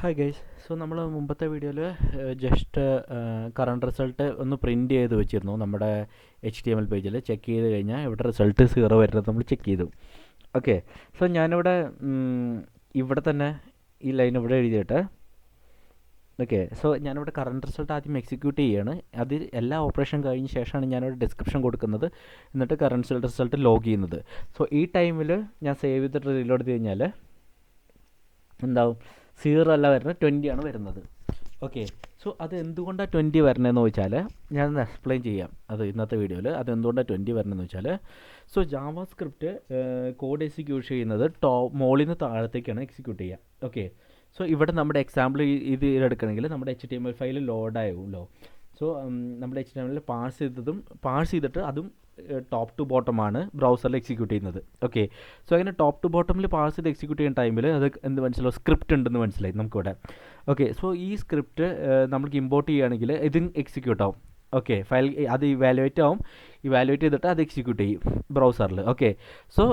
Hi guys. So നമ്മൾ മുമ്പത്തെ വീഡിയോയിൽ ജസ്റ്റ് കറണ്ട് റിസൾട്ട് ഒന്ന് പ്രിൻ്റ് ചെയ്ത് വെച്ചിരുന്നു നമ്മുടെ HTML പേജിൽ. ചെക്ക് ചെയ്ത് കഴിഞ്ഞാൽ ഇവിടെ റിസൾട്ട് 0 വരുന്നത് നമ്മൾ ചെക്ക് ചെയ്തു. ഓക്കെ, സോ ഞാനിവിടെ ഇവിടെ തന്നെ ഈ ലൈൻ ഇവിടെ എഴുതിയിട്ട് ഓക്കെ, സോ ഞാനിവിടെ കറണ്ട് റിസൾട്ട് ആദ്യം എക്സിക്യൂട്ട് ചെയ്യുകയാണ്. അത് എല്ലാ ഓപ്പറേഷൻ കഴിഞ്ഞ ശേഷമാണ് ഞാനിവിടെ ഡിസ്ക്രിപ്ഷൻ കൊടുക്കുന്നത്, എന്നിട്ട് കറണ്ട് റിസൾട്ട് ലോഗ് ചെയ്യുന്നത്. സോ ഈ ടൈമിൽ ഞാൻ സേവ് ചെയ്തിട്ട് റീലോഡ് ചെയ്ത് കഴിഞ്ഞാൽ എന്താവും, 0 അല്ല വരുന്നത്, 20 ആണ് വരുന്നത്. ഓക്കെ, സോ അത് എന്തുകൊണ്ടാണ് 20 വരണതെന്ന് ചോദിച്ചാൽ ഞാനൊന്ന് എക്സ്പ്ലെയിൻ ചെയ്യാം അത് ഇന്നത്തെ വീഡിയോയിൽ. അത് എന്തുകൊണ്ടാണ് 20 വരണമെന്ന് വെച്ചാൽ, so Java script code execute ചെയ്യുന്നത് മോളിൽ നിന്ന് താഴത്തേക്കാണ് എക്സിക്യൂട്ട് ചെയ്യുക. ഓക്കെ, സോ ഇവിടെ നമ്മുടെ എക്സാമ്പിൾ ഇത് എടുക്കണമെങ്കിൽ നമ്മുടെ HTML ഫയൽ ലോഡാവുമല്ലോ. സോ നമ്മുടെ HTML പാഴ്സ് ചെയ്തിട്ട് അതും ടോപ്പ് ടു ബോട്ടമാണ് ബ്രൗസറിൽ എക്സിക്യൂട്ട് ചെയ്യുന്നത്. ഓക്കെ, സോ അങ്ങനെ ടോപ്പ് ടു ബോട്ടമിൽ പാഴ്സ് ചെയ്ത് എക്സിക്യൂട്ട് ചെയ്യുന്ന ടൈമിൽ അത് എന്ത് മനസ്സിലാവും, സ്ക്രിപ്റ്റ് ഉണ്ടെന്ന് മനസ്സിലായി നമുക്കിവിടെ. ഓക്കെ, സോ ഈ സ്ക്രിപ്റ്റ് നമുക്ക് ഇമ്പോർട്ട് ചെയ്യുകയാണെങ്കിൽ ഇതും എക്സിക്യൂട്ട് ആവും. ഓക്കെ, ഫയൽ അത് ഇവാലുവേറ്റ് ചെയ്തിട്ട് അത് എക്സിക്യൂട്ട് ചെയ്യും ബ്രൗസറിൽ. ഓക്കെ, സോ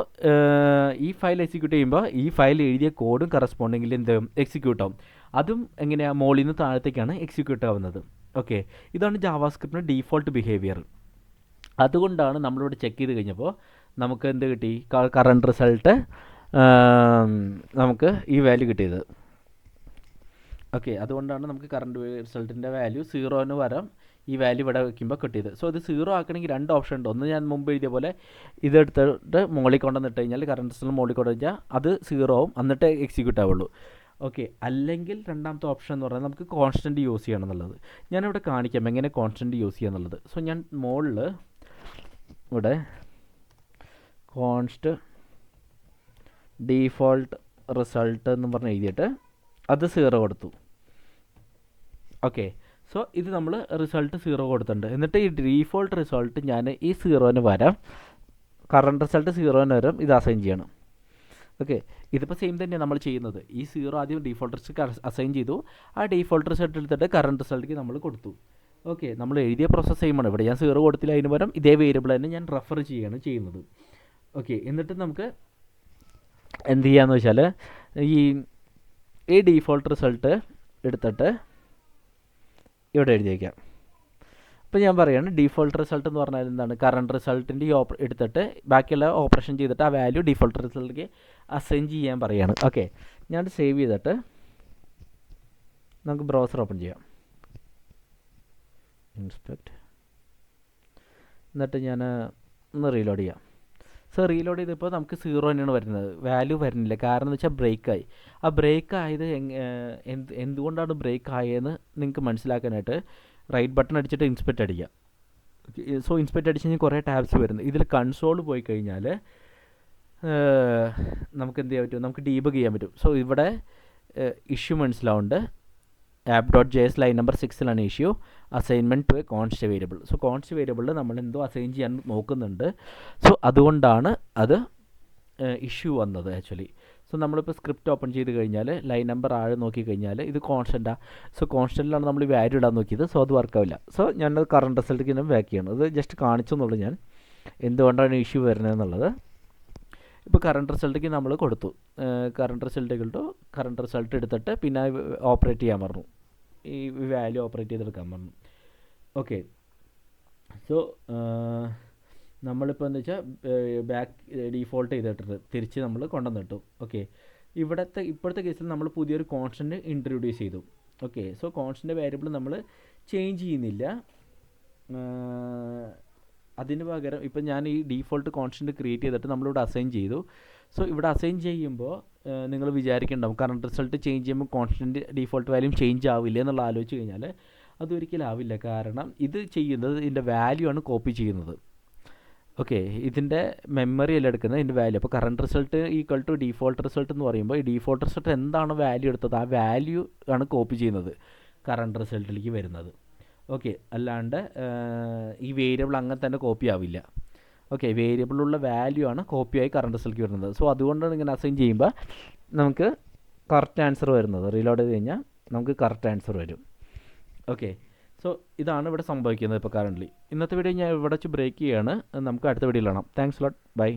ഈ ഫയൽ എക്സിക്യൂട്ട് ചെയ്യുമ്പോൾ ഈ ഫയൽ എഴുതിയ കോഡും കറസ്പോണ്ടിങ്ങിൽ എന്ത് എക്സിക്യൂട്ട് ആവും. അതും എങ്ങനെയാണ്, മോളിൽ നിന്ന് താഴത്തേക്കാണ് എക്സിക്യൂട്ട് ആവുന്നത്. ഓക്കെ, ഇതാണ് ജാവാസ്ക്രിപ്റ്റിൻ്റെ ഡീഫോൾട്ട് ബിഹേവിയർ. അതുകൊണ്ടാണ് നമ്മളിവിടെ ചെക്ക് ചെയ്ത് കഴിഞ്ഞപ്പോൾ നമുക്ക് എന്ത് കിട്ടി, കറണ്ട് റിസൾട്ട് നമുക്ക് ഈ വാല്യൂ കിട്ടിയത്. ഓക്കെ, അതുകൊണ്ടാണ് നമുക്ക് കറണ്ട് റിസൾട്ടിൻ്റെ വാല്യൂ 0 വരാം ഈ വാല്യൂ ഇവിടെ വയ്ക്കുമ്പോൾ കിട്ടിയത്. സോ ഇത് 0 ആക്കണമെങ്കിൽ 2 ഓപ്ഷൻ ഉണ്ട്. ഒന്ന് ഞാൻ മുമ്പ് എഴുതിയ പോലെ ഇതെടുത്തിട്ട് മോളിൽ കൊണ്ടുവന്നിട്ട് കഴിഞ്ഞാൽ കറണ്ട് റിസൾട്ട് മോളിൽ കൊണ്ടു കഴിഞ്ഞാൽ അത് 0 ആവും, എന്നിട്ട് എക്സിക്യൂട്ട് ആവുള്ളൂ. ഓക്കെ, അല്ലെങ്കിൽ രണ്ടാമത്തെ ഓപ്ഷൻ എന്ന് പറഞ്ഞാൽ നമുക്ക് കോൺസ്റ്റൻറ്റ് യൂസ് ചെയ്യണം എന്നുള്ളത്. ഞാനിവിടെ കാണിക്കാം എങ്ങനെ കോൺസ്റ്റൻറ്റ് യൂസ് ചെയ്യുക എന്നുള്ളത്. സോ ഞാൻ മോളിൽ ഇവിടെ കോൺസ്റ്റ് ഡീഫോൾട്ട് റിസൾട്ട് എന്ന് പറഞ്ഞ് എഴുതിയിട്ട് അത് 0 കൊടുത്തു. ഓക്കെ, സോ ഇത് നമ്മൾ റിസൾട്ട് 0 കൊടുത്തിട്ടുണ്ട്. എന്നിട്ട് ഈ ഡീഫോൾട്ട് റിസൾട്ട് ഞാൻ ഈ 0 വരാം, കറണ്ട് റിസൾട്ട് 0 വരാം, ഇത് അസൈൻ ചെയ്യണം. ഓക്കെ, ഇതിപ്പോൾ സെയിം തന്നെയാണ് നമ്മൾ ചെയ്യുന്നത്. ഈ 0 ആദ്യം ഡീഫോൾട്ട് റിസൾട്ട് അസൈൻ ചെയ്തു, ആ ഡീഫോൾട്ട് റിസൾട്ട് എടുത്തിട്ട് കറണ്ട് റിസൾട്ടിലേക്ക് നമ്മൾ കൊടുത്തു. ഓക്കെ, നമ്മൾ എഴുതിയ പ്രോസസ്സ് സെയിമാണ്. ഇവിടെ ഞാൻ 0 കൊടുത്തില്ല, അതിന് പകരം ഇതേ വേരിയബിൾ തന്നെ ഞാൻ റെഫർ ചെയ്യുകയാണ് ചെയ്യുന്നത്. ഓക്കെ, എന്നിട്ട് നമുക്ക് എന്ത് ചെയ്യാന്ന് വെച്ചാൽ ഈ ഡീഫോൾട്ട് റിസൾട്ട് എടുത്തിട്ട് ഇവിടെ എഴുതി വയ്ക്കാം. അപ്പോൾ ഞാൻ പറയുകയാണ് ഡീഫോൾട്ട് റിസൾട്ട് എന്ന് പറഞ്ഞാൽ എന്താണ്, കറണ്ട് റിസൾട്ടിൻ്റെ എടുത്തിട്ട് ബാക്കിയുള്ള ഓപ്പറേഷൻ ചെയ്തിട്ട് ആ വാല്യൂ ഡീഫോൾട്ട് റിസൾട്ടിലേക്ക് അസൈൻ ചെയ്യാൻ പറയുകയാണ്. ഓക്കെ, ഞാൻ സേവ് ചെയ്തിട്ട് നമുക്ക് ബ്രൗസർ ഓപ്പൺ ചെയ്യാം, ഇൻസ്പെക്ട്, എന്നിട്ട് ഞാൻ ഒന്ന് റീലോഡ് ചെയ്യാം. സോ റീലോഡ് ചെയ്തപ്പോൾ നമുക്ക് 0 തന്നെയാണ് വരുന്നത്, വാല്യൂ വരുന്നില്ല. കാരണം എന്ന് വെച്ചാൽ ബ്രേക്കായി. ആ ബ്രേക്ക് ആയത് എന്തുകൊണ്ടാണ് ബ്രേക്ക് ആയതെന്ന് നിങ്ങൾക്ക് മനസ്സിലാക്കാനായിട്ട് റൈറ്റ് ബട്ടൺ അടിച്ചിട്ട് ഇൻസ്പെക്ട് അടിക്കുക. സോ ഇൻസ്പെക്ട് അടിച്ച് കഴിഞ്ഞാൽ കുറേ ടാബ്സ് വരുന്നത്. ഇതിൽ കൺസോൾ പോയി കഴിഞ്ഞാൽ നമുക്ക് എന്ത് ചെയ്യാൻ പറ്റും, നമുക്ക് ഡീബഗ് ചെയ്യാൻ പറ്റും. സോ ഇവിടെ ഇഷ്യൂ മനസ്സിലാവുന്നുണ്ട്. app.js line number 6 issue assignment to a const variable. So const വേരിയബിളിൽ നമ്മൾ എന്തോ അസൈൻ ചെയ്യാൻ നോക്കുന്നുണ്ട്. സോ അതുകൊണ്ടാണ് അത് ഇഷ്യൂ വന്നത് ആക്ച്വലി. സോ നമ്മളിപ്പോൾ സ്ക്രിപ്റ്റ് ഓപ്പൺ ചെയ്ത് കഴിഞ്ഞാൽ ലൈൻ നമ്പർ നോക്കിക്കഴിഞ്ഞാൽ ഇത് കോൺസ്റ്റൻറ്റാണ്. സോ കോൺസ്റ്റൻറ്റിലാണ് നമ്മൾ ഈ വാല്യൂ ഇടാൻ നോക്കിയത്. സോ അത് വർക്കാവില്ല. സോ ഞാനത് കറണ്ട് റിസൾട്ടിലേക്ക് ഞാൻ ബാക്ക് ചെയ്യണം. അത് ജസ്റ്റ് കാണിച്ചെന്നുള്ളൂ ഞാൻ എന്തുകൊണ്ടാണ് ഇഷ്യൂ വരുന്നതെന്നുള്ളത്. ഇപ്പോൾ കറണ്ട് റിസൾട്ടിലേക്ക് നമ്മൾ കൊടുത്തു, കറണ്ട് റിസൾട്ട് എടുത്തിട്ട് പിന്നെ ഓപ്പറേറ്റ് ചെയ്യാൻ പറഞ്ഞു, ഈ വാല്യൂ ഓപ്പറേറ്റ് ചെയ്തെടുക്കാൻ പറഞ്ഞു. ഓക്കെ, സോ നമ്മളിപ്പോൾ എന്താ വെച്ചാൽ ബാക്ക് ഡീഫോൾട്ട് ചെയ്തിട്ട് തിരിച്ച് നമ്മൾ കൊണ്ടുവന്നിട്ടു. ഓക്കെ, ഇപ്പോഴത്തെ കേസിൽ നമ്മൾ പുതിയൊരു കോൺസ്റ്റൻറ്റ് ഇൻട്രൊഡ്യൂസ് ചെയ്തു. ഓക്കെ, സോ കോൺസ്റ്റൻറ്റ് വേരിയബിൾ നമ്മൾ ചേഞ്ച് ചെയ്യുന്നില്ല. അതിന് പകരം ഇപ്പം ഞാൻ ഈ ഡീഫോൾട്ട് കോൺസ്റ്റൻറ്റ് ക്രിയേറ്റ് ചെയ്തിട്ട് നമ്മളിവിടെ അസൈൻ ചെയ്തു. സോ ഇവിടെ അസൈൻ ചെയ്യുമ്പോൾ നിങ്ങൾ വിചാരിക്കുന്നുണ്ടാവും കറണ്ട് റിസൾട്ട് ചേഞ്ച് ചെയ്യുമ്പോൾ കോൺസ്റ്റൻറ്റ് ഡീഫോൾട്ട് വാല്യൂ ചേഞ്ച് ആവില്ല എന്നുള്ള ആലോചിച്ച് കഴിഞ്ഞാൽ അതൊരിക്കലും ആവില്ല. കാരണം ഇത് ചെയ്യുന്നത് ഇതിൻ്റെ വാല്യൂ ആണ് കോപ്പി ചെയ്യുന്നത്. ഓക്കെ, ഇതിൻ്റെ മെമ്മറി അല്ല എടുക്കുന്നത്, ഇതിൻ്റെ വാല്യൂ. അപ്പോൾ current result equal to default result എന്ന് പറയുമ്പോൾ ഈ ഡീഫോൾട്ട് റിസൾട്ട് എന്താണ് വാല്യൂ എടുത്തത് ആ വാല്യൂ ആണ് കോപ്പി ചെയ്യുന്നത് കറണ്ട് റിസൾട്ടിലേക്ക് വരുന്നത്. ഓക്കെ, അല്ലാണ്ട് ഈ വേരിയബിൾ അങ്ങനെ തന്നെ കോപ്പി ആവില്ല. ഓക്കെ, വേരിയബിളിലുള്ള വാല്യൂ ആണ് കോപ്പിയായി കറണ്ട് റിസൾട്ടിലേക്ക് വരുന്നത്. സോ അതുകൊണ്ടാണ് ഇങ്ങനെ അസൈൻ ചെയ്യുമ്പോൾ നമുക്ക് കറക്റ്റ് ആൻസർ വരുന്നത്. റീലോഡ് ചെയ്ത് കഴിഞ്ഞാൽ നമുക്ക് കറക്റ്റ് ആൻസർ വരും. ഓക്കെ, സോ ഇതാണ് ഇവിടെ സംഭവിക്കുന്നത് ഇപ്പോൾ കറൻ്റ്ലി. ഇന്നത്തെ വീഡിയോ ഞാൻ ഇവിടെ വെച്ച് ബ്രേക്ക് ചെയ്യുകയാണ്. നമുക്ക് അടുത്ത വീഡിയോയിൽ കാണാം. Thanks lot, by.